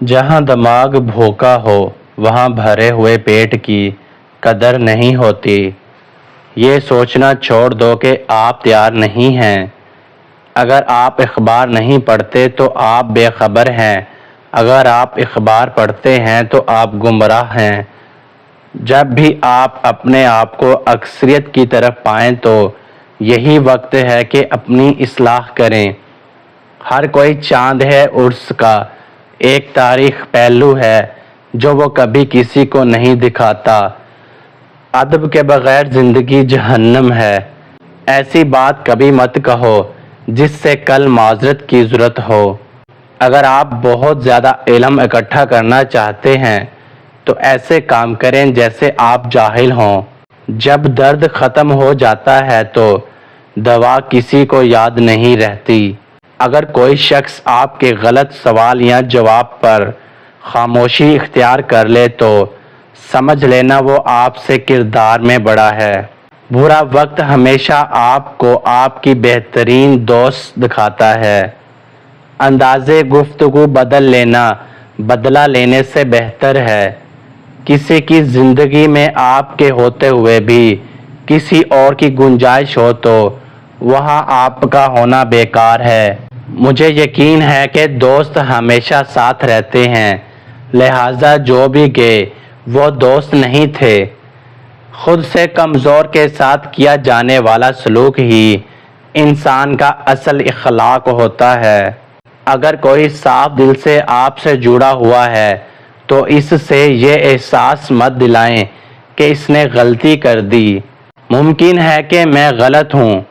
جہاں دماغ بھوکا ہو وہاں بھرے ہوئے پیٹ کی قدر نہیں ہوتی۔ یہ سوچنا چھوڑ دو کہ آپ تیار نہیں ہیں۔ اگر آپ اخبار نہیں پڑھتے تو آپ بے خبر ہیں، اگر آپ اخبار پڑھتے ہیں تو آپ گمراہ ہیں۔ جب بھی آپ اپنے آپ کو اکثریت کی طرف پائیں تو یہی وقت ہے کہ اپنی اصلاح کریں۔ ہر کوئی چاند ہے عرس کا، ایک تاریخ پہلو ہے جو وہ کبھی کسی کو نہیں دکھاتا۔ ادب کے بغیر زندگی جہنم ہے۔ ایسی بات کبھی مت کہو جس سے کل معذرت کی ضرورت ہو۔ اگر آپ بہت زیادہ علم اکٹھا کرنا چاہتے ہیں تو ایسے کام کریں جیسے آپ جاہل ہوں۔ جب درد ختم ہو جاتا ہے تو دوا کسی کو یاد نہیں رہتی۔ اگر کوئی شخص آپ کے غلط سوال یا جواب پر خاموشی اختیار کر لے تو سمجھ لینا وہ آپ سے کردار میں بڑا ہے۔ برا وقت ہمیشہ آپ کو آپ کی بہترین دوست دکھاتا ہے۔ اندازے گفتگو بدل لینا بدلہ لینے سے بہتر ہے۔ کسی کی زندگی میں آپ کے ہوتے ہوئے بھی کسی اور کی گنجائش ہو تو وہاں آپ کا ہونا بیکار ہے۔ مجھے یقین ہے کہ دوست ہمیشہ ساتھ رہتے ہیں، لہٰذا جو بھی گئے وہ دوست نہیں تھے۔ خود سے کمزور کے ساتھ کیا جانے والا سلوک ہی انسان کا اصل اخلاق ہوتا ہے۔ اگر کوئی صاف دل سے آپ سے جڑا ہوا ہے تو اس سے یہ احساس مت دلائیں کہ اس نے غلطی کر دی۔ ممکن ہے کہ میں غلط ہوں،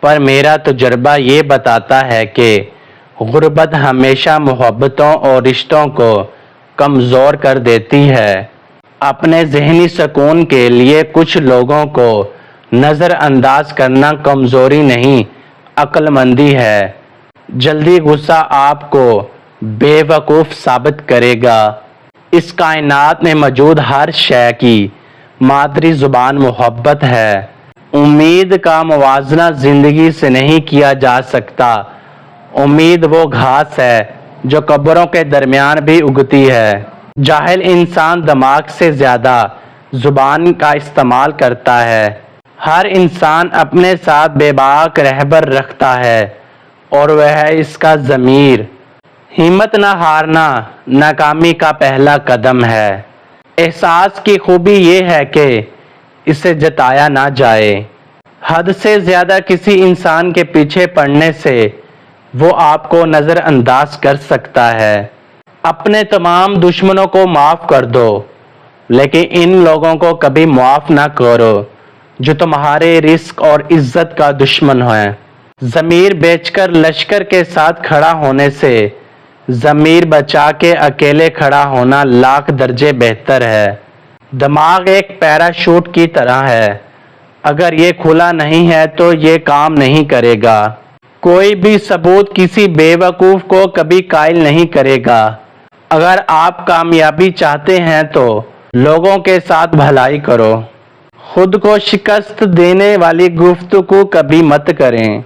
پر میرا تجربہ یہ بتاتا ہے کہ غربت ہمیشہ محبتوں اور رشتوں کو کمزور کر دیتی ہے۔ اپنے ذہنی سکون کے لیے کچھ لوگوں کو نظر انداز کرنا کمزوری نہیں، عقل مندی ہے۔ جلدی غصہ آپ کو بے وقوف ثابت کرے گا۔ اس کائنات میں موجود ہر شے کی مادری زبان محبت ہے۔ امید کا موازنہ زندگی سے نہیں کیا جا سکتا۔ امید وہ گھاس ہے جو قبروں کے درمیان بھی اگتی ہے۔ جاہل انسان دماغ سے زیادہ زبان کا استعمال کرتا ہے۔ ہر انسان اپنے ساتھ بے باک رہبر رکھتا ہے اور وہ ہے اس کا ضمیر۔ ہمت نہ ہارنا ناکامی کا پہلا قدم ہے۔ احساس کی خوبی یہ ہے کہ اسے جتایا نہ جائے۔ حد سے زیادہ کسی انسان کے پیچھے پڑنے سے وہ آپ کو نظر انداز کر سکتا ہے۔ اپنے تمام دشمنوں کو معاف کر دو، لیکن ان لوگوں کو کبھی معاف نہ کرو جو تمہارے رزق اور عزت کا دشمن ہے۔ ضمیر بیچ کر لشکر کے ساتھ کھڑا ہونے سے ضمیر بچا کے اکیلے کھڑا ہونا لاکھ درجے بہتر ہے۔ دماغ ایک پیراشوٹ کی طرح ہے، اگر یہ کھلا نہیں ہے تو یہ کام نہیں کرے گا۔ کوئی بھی ثبوت کسی بے وقوف کو کبھی قائل نہیں کرے گا۔ اگر آپ کامیابی چاہتے ہیں تو لوگوں کے ساتھ بھلائی کرو۔ خود کو شکست دینے والی گفتگو کبھی مت کریں۔